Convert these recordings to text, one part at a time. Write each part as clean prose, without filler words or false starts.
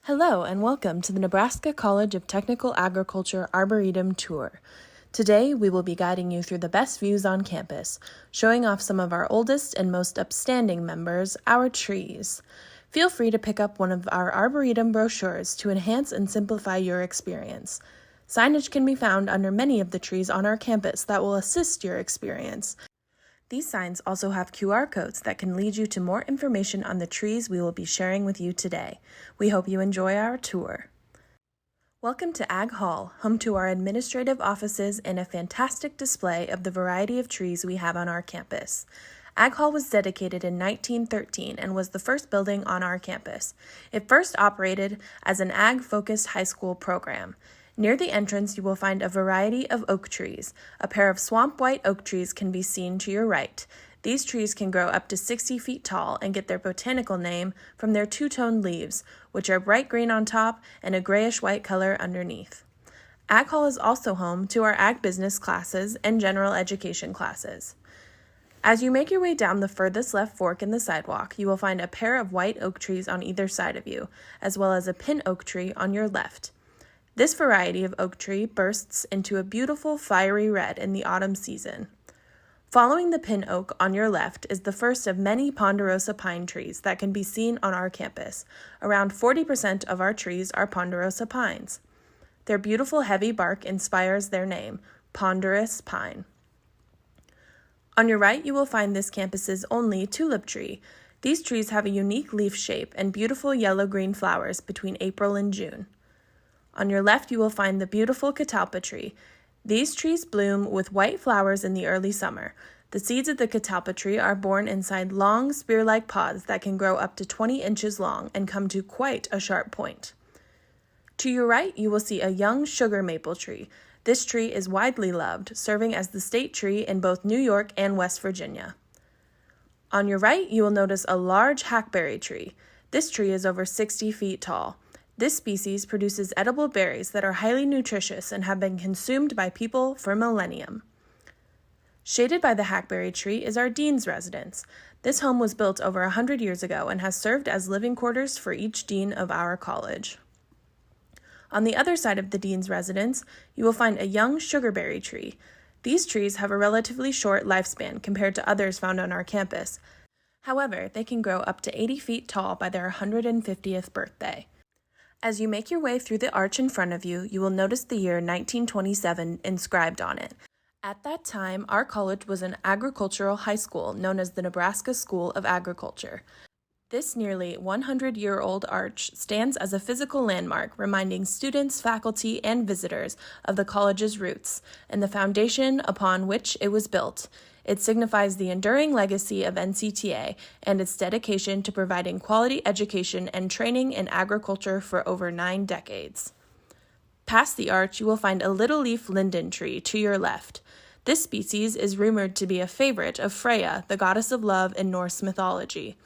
Hello and welcome to the Nebraska College of Technical Agriculture Arboretum Tour. Today we will be guiding you through the best views on campus, showing off some of our oldest and most upstanding members, our trees. Feel free to pick up one of our Arboretum brochures to enhance and simplify your experience. Signage can be found under many of the trees on our campus that will assist your experience. These signs also have QR codes that can lead you to more information on the trees we will be sharing with you today. We hope you enjoy our tour. Welcome to Ag Hall, home to our administrative offices and a fantastic display of the variety of trees we have on our campus. Ag Hall was dedicated in 1913 and was the first building on our campus. It first operated as an ag-focused high school program. Near the entrance, you will find a variety of oak trees. A pair of swamp white oak trees can be seen to your right. These trees can grow up to 60 feet tall and get their botanical name from their two-toned leaves, which are bright green on top and a grayish-white color underneath. Ag Hall is also home to our ag business classes and general education classes. As you make your way down the furthest left fork in the sidewalk, you will find a pair of white oak trees on either side of you, as well as a pin oak tree on your left. This variety of oak tree bursts into a beautiful fiery red in the autumn season. Following the pin oak on your left is the first of many ponderosa pine trees that can be seen on our campus. Around 40% of our trees are ponderosa pines. Their beautiful heavy bark inspires their name, ponderous pine. On your right, you will find this campus's only tulip tree. These trees have a unique leaf shape and beautiful yellow-green flowers between April and June. On your left, you will find the beautiful catalpa tree. These trees bloom with white flowers in the early summer. The seeds of the catalpa tree are borne inside long, spear-like pods that can grow up to 20 inches long and come to quite a sharp point. To your right, you will see a young sugar maple tree. This tree is widely loved, serving as the state tree in both New York and West Virginia. On your right, you will notice a large hackberry tree. This tree is over 60 feet tall. This species produces edible berries that are highly nutritious and have been consumed by people for millennia. Shaded by the hackberry tree is our dean's residence. This home was built over 100 years ago and has served as living quarters for each dean of our college. On the other side of the dean's residence, you will find a young sugarberry tree. These trees have a relatively short lifespan compared to others found on our campus. However, they can grow up to 80 feet tall by their 150th birthday. As you make your way through the arch in front of you, you will notice the year 1927 inscribed on it. At that time, our college was an agricultural high school known as the Nebraska School of Agriculture. This nearly 100-year-old arch stands as a physical landmark reminding students, faculty, and visitors of the college's roots and the foundation upon which it was built. It signifies the enduring legacy of NCTA and its dedication to providing quality education and training in agriculture for over 9 decades. Past the arch, you will find a little leaf linden tree to your left. This species is rumored to be a favorite of Freya, the goddess of love in Norse mythology.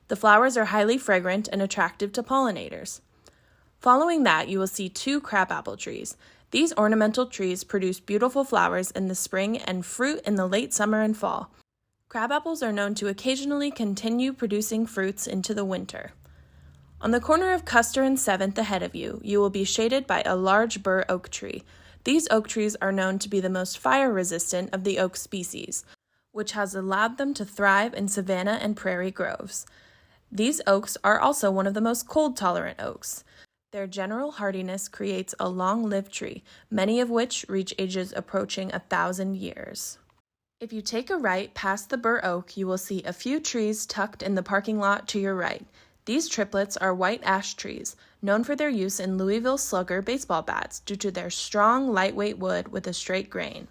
The flowers are highly fragrant and attractive to pollinators. Following that, you will see 2 crabapple trees. These ornamental trees produce beautiful flowers in the spring and fruit in the late summer and fall. Crabapples are known to occasionally continue producing fruits into the winter. On the corner of Custer and 7th ahead of you, you will be shaded by a large bur oak tree. These oak trees are known to be the most fire-resistant of the oak species, which has allowed them to thrive in savanna and prairie groves. These oaks are also one of the most cold-tolerant oaks. Their general hardiness creates a long-lived tree, many of which reach ages approaching 1,000 years. If you take a right past the bur oak, you will see a few trees tucked in the parking lot to your right. These triplets are white ash trees, known for their use in Louisville Slugger baseball bats due to their strong, lightweight wood with a straight grain.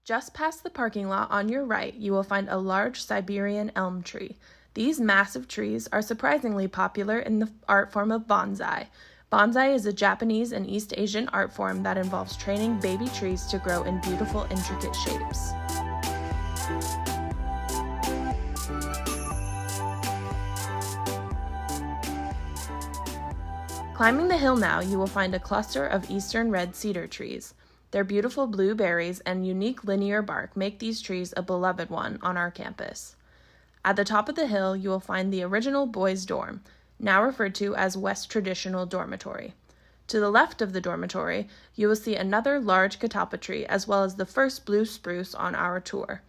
Just past the parking lot on your right, you will find a large Siberian elm tree. These massive trees are surprisingly popular in the art form of bonsai. Bonsai is a Japanese and East Asian art form that involves training baby trees to grow in beautiful, intricate shapes. Climbing the hill now, you will find a cluster of eastern red cedar trees. Their beautiful blue berries and unique linear bark make these trees a beloved one on our campus. At the top of the hill, you will find the original boys' dorm. now referred to as West Traditional Dormitory. To the left of the dormitory, you will see another large catalpa tree as well as the first blue spruce on our tour.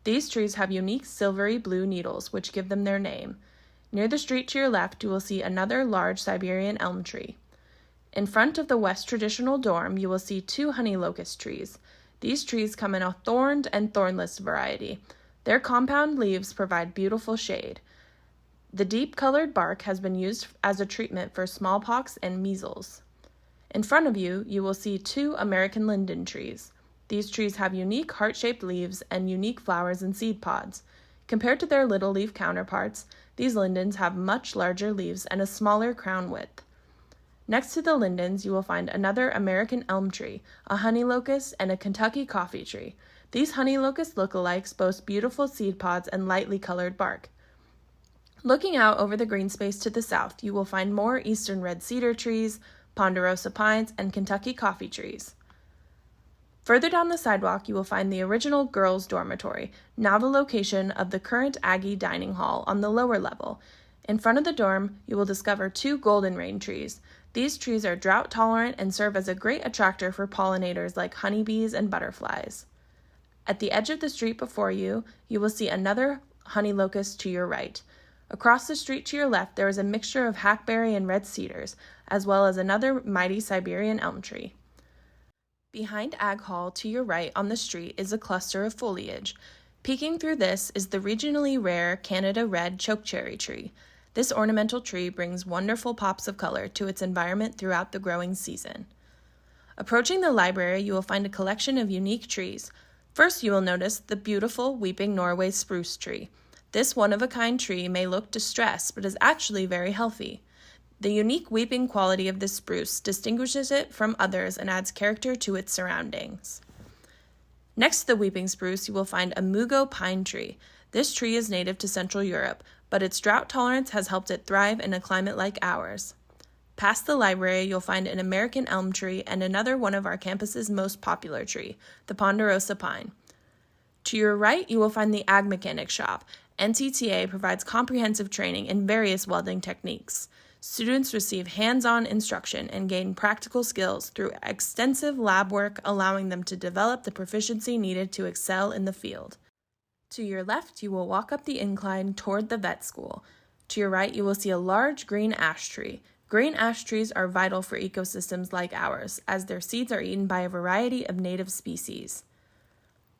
These trees have unique silvery blue needles, which give them their name. Near the street to your left, you will see another large Siberian elm tree. In front of the West Traditional Dorm, you will see 2 honey locust trees. These trees come in a thorned and thornless variety. Their compound leaves provide beautiful shade. The deep-colored bark has been used as a treatment for smallpox and measles. In front of you, you will see 2 American linden trees. These trees have unique heart-shaped leaves and unique flowers and seed pods. Compared to their little leaf counterparts, these lindens have much larger leaves and a smaller crown width. Next to the lindens, you will find another American elm tree, a honey locust, and a Kentucky coffee tree. These honey locust lookalikes boast beautiful seed pods and lightly colored bark. Looking out over the green space to the south, you will find more eastern red cedar trees, ponderosa pines, and Kentucky coffee trees. Further down the sidewalk, you will find the original girls' dormitory, now the location of the current Aggie Dining Hall on the lower level. In front of the dorm, you will discover 2 golden rain trees. These trees are drought tolerant and serve as a great attractor for pollinators like honeybees and butterflies. At the edge of the street before you, you will see another honey locust to your right. Across the street to your left, there is a mixture of hackberry and red cedars, as well as another mighty Siberian elm tree. Behind Ag Hall to your right on the street is a cluster of foliage. Peeking through this is the regionally rare Canada red chokecherry tree. This ornamental tree brings wonderful pops of color to its environment throughout the growing season. Approaching the library, you will find a collection of unique trees. First, you will notice the beautiful weeping Norway spruce tree. This one-of-a-kind tree may look distressed, but is actually very healthy. The unique weeping quality of this spruce distinguishes it from others and adds character to its surroundings. Next to the weeping spruce, you will find a mugo pine tree. This tree is native to Central Europe, but its drought tolerance has helped it thrive in a climate like ours. Past the library, you'll find an American elm tree and another one of our campus's most popular tree, the ponderosa pine. To your right, you will find the Ag Mechanic Shop. NCTA provides comprehensive training in various welding techniques. Students receive hands-on instruction and gain practical skills through extensive lab work, allowing them to develop the proficiency needed to excel in the field. To your left, you will walk up the incline toward the vet school. To your right, you will see a large green ash tree. Green ash trees are vital for ecosystems like ours, as their seeds are eaten by a variety of native species.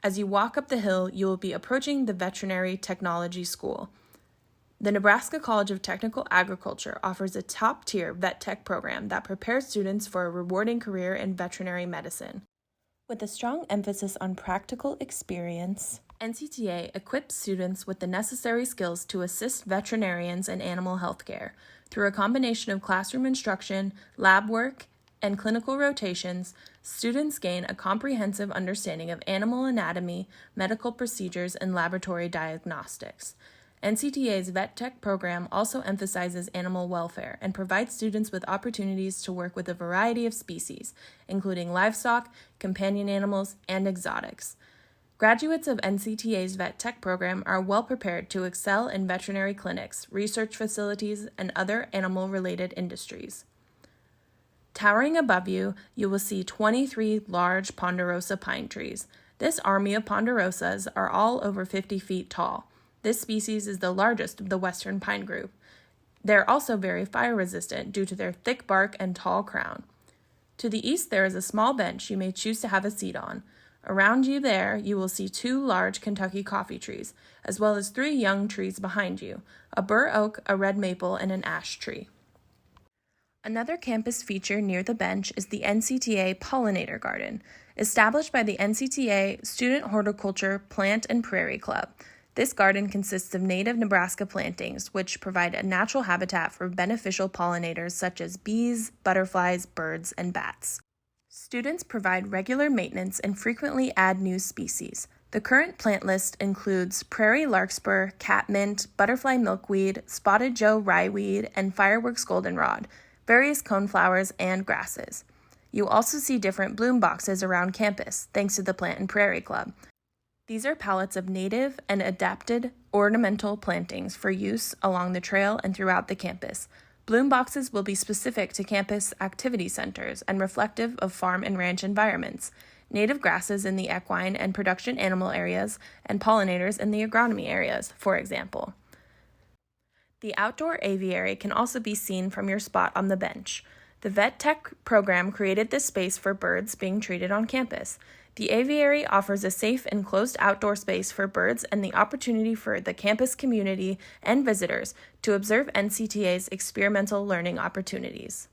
As you walk up the hill, you will be approaching the Veterinary Technology School. The Nebraska College of Technical Agriculture offers a top-tier vet tech program that prepares students for a rewarding career in veterinary medicine. With a strong emphasis on practical experience, NCTA equips students with the necessary skills to assist veterinarians in animal health care. Through a combination of classroom instruction, lab work, and clinical rotations, students gain a comprehensive understanding of animal anatomy, medical procedures, and laboratory diagnostics. NCTA's Vet Tech program also emphasizes animal welfare and provides students with opportunities to work with a variety of species, including livestock, companion animals, and exotics. Graduates of NCTA's Vet Tech program are well prepared to excel in veterinary clinics, research facilities, and other animal-related industries. Towering above you, you will see 23 large ponderosa pine trees. This army of ponderosas are all over 50 feet tall. This species is the largest of the western pine group. They're also very fire-resistant due to their thick bark and tall crown. To the east, there is a small bench you may choose to have a seat on. Around you there, you will see 2 large Kentucky coffee trees, as well as 3 young trees behind you, a bur oak, a red maple, and an ash tree. Another campus feature near the bench is the NCTA Pollinator Garden, established by the NCTA Student Horticulture Plant and Prairie Club. This garden consists of native Nebraska plantings, which provide a natural habitat for beneficial pollinators such as bees, butterflies, birds, and bats. Students provide regular maintenance and frequently add new species. The current plant list includes prairie larkspur, catmint, butterfly milkweed, spotted Joe ryeweed, and fireworks goldenrod, various coneflowers, and grasses. You also see different bloom boxes around campus, thanks to the Plant and Prairie Club. These are pallets of native and adapted ornamental plantings for use along the trail and throughout the campus. Bloom boxes will be specific to campus activity centers and reflective of farm and ranch environments, native grasses in the equine and production animal areas, and pollinators in the agronomy areas, for example. The outdoor aviary can also be seen from your spot on the bench. The Vet Tech program created this space for birds being treated on campus. The aviary offers a safe and closed outdoor space for birds and the opportunity for the campus community and visitors to observe NCTA's experimental learning opportunities.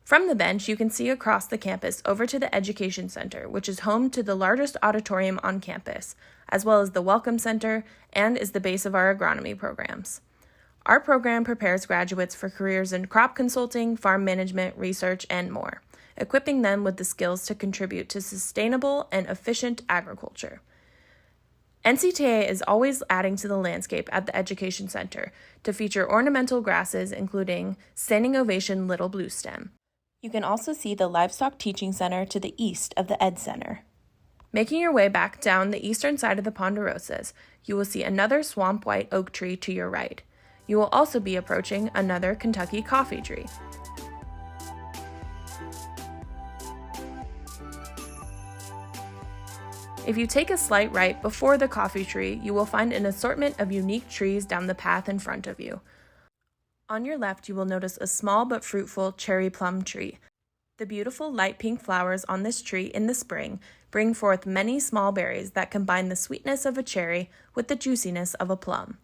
From the bench, you can see across the campus over to the Education Center, which is home to the largest auditorium on campus, as well as the Welcome Center, and is the base of our agronomy programs. Our program prepares graduates for careers in crop consulting, farm management, research, and more, equipping them with the skills to contribute to sustainable and efficient agriculture. NCTA is always adding to the landscape at the Education Center to feature ornamental grasses, including standing ovation little blue stem. You can also see the Livestock Teaching Center to the east of the Ed Center. Making your way back down the eastern side of the Ponderosas, you will see another swamp white oak tree to your right. You will also be approaching another Kentucky coffee tree. If you take a slight right before the coffee tree, you will find an assortment of unique trees down the path in front of you. On your left, you will notice a small but fruitful cherry plum tree. The beautiful light pink flowers on this tree in the spring bring forth many small berries that combine the sweetness of a cherry with the juiciness of a plum.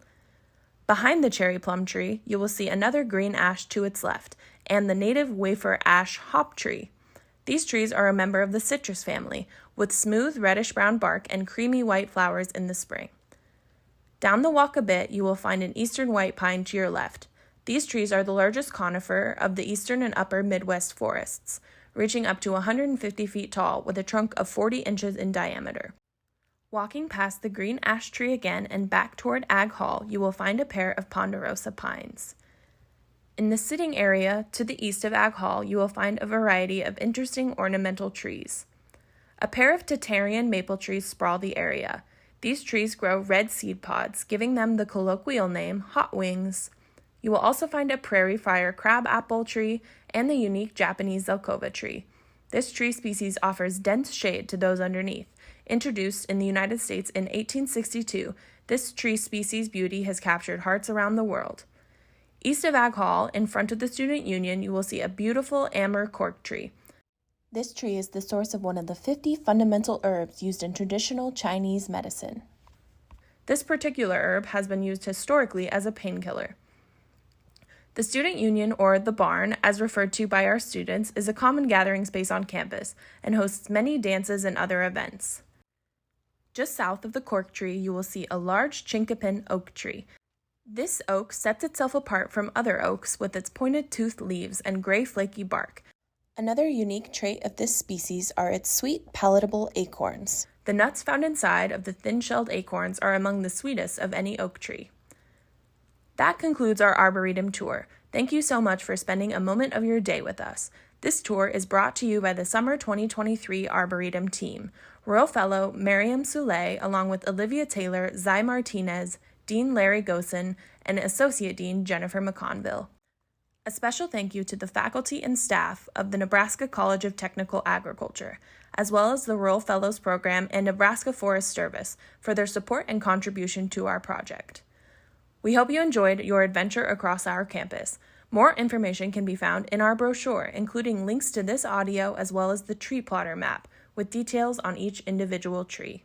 Behind the cherry plum tree, you will see another green ash to its left, and the native wafer ash hop tree. These trees are a member of the citrus family, with smooth reddish-brown bark and creamy white flowers in the spring. Down the walk a bit, you will find an eastern white pine to your left. These trees are the largest conifer of the eastern and upper Midwest forests, reaching up to 150 feet tall with a trunk of 40 inches in diameter. Walking past the green ash tree again and back toward Ag Hall, you will find a pair of ponderosa pines. In the sitting area to the east of Ag Hall, you will find a variety of interesting ornamental trees. A pair of Tatarian maple trees sprawl the area. These trees grow red seed pods, giving them the colloquial name hot wings. You will also find a prairie fire crab apple tree and the unique Japanese Zelkova tree. This tree species offers dense shade to those underneath. Introduced in the United States in 1862, this tree species beauty has captured hearts around the world. East of Ag Hall, in front of the Student Union, you will see a beautiful amber cork tree. This tree is the source of one of the 50 fundamental herbs used in traditional Chinese medicine. This particular herb has been used historically as a painkiller. The Student Union, or the Barn, as referred to by our students, is a common gathering space on campus and hosts many dances and other events. Just south of the cork tree, you will see a large chinkapin oak tree. This oak sets itself apart from other oaks with its pointed-toothed leaves and gray flaky bark. Another unique trait of this species are its sweet, palatable acorns. The nuts found inside of the thin-shelled acorns are among the sweetest of any oak tree. That concludes our Arboretum tour. Thank you so much for spending a moment of your day with us. This tour is brought to you by the Summer 2023 Arboretum Team, Royal Fellow Maryam Sule, along with Olivia Taylor, Tzi Martinez, Dean Larry Gossen, and Associate Dean Jennifer McConville. A special thank you to the faculty and staff of the Nebraska College of Technical Agriculture, as well as the Rural Fellows Program and Nebraska Forest Service for their support and contribution to our project. We hope you enjoyed your adventure across our campus. More information can be found in our brochure, including links to this audio as well as the tree plotter map, with details on each individual tree.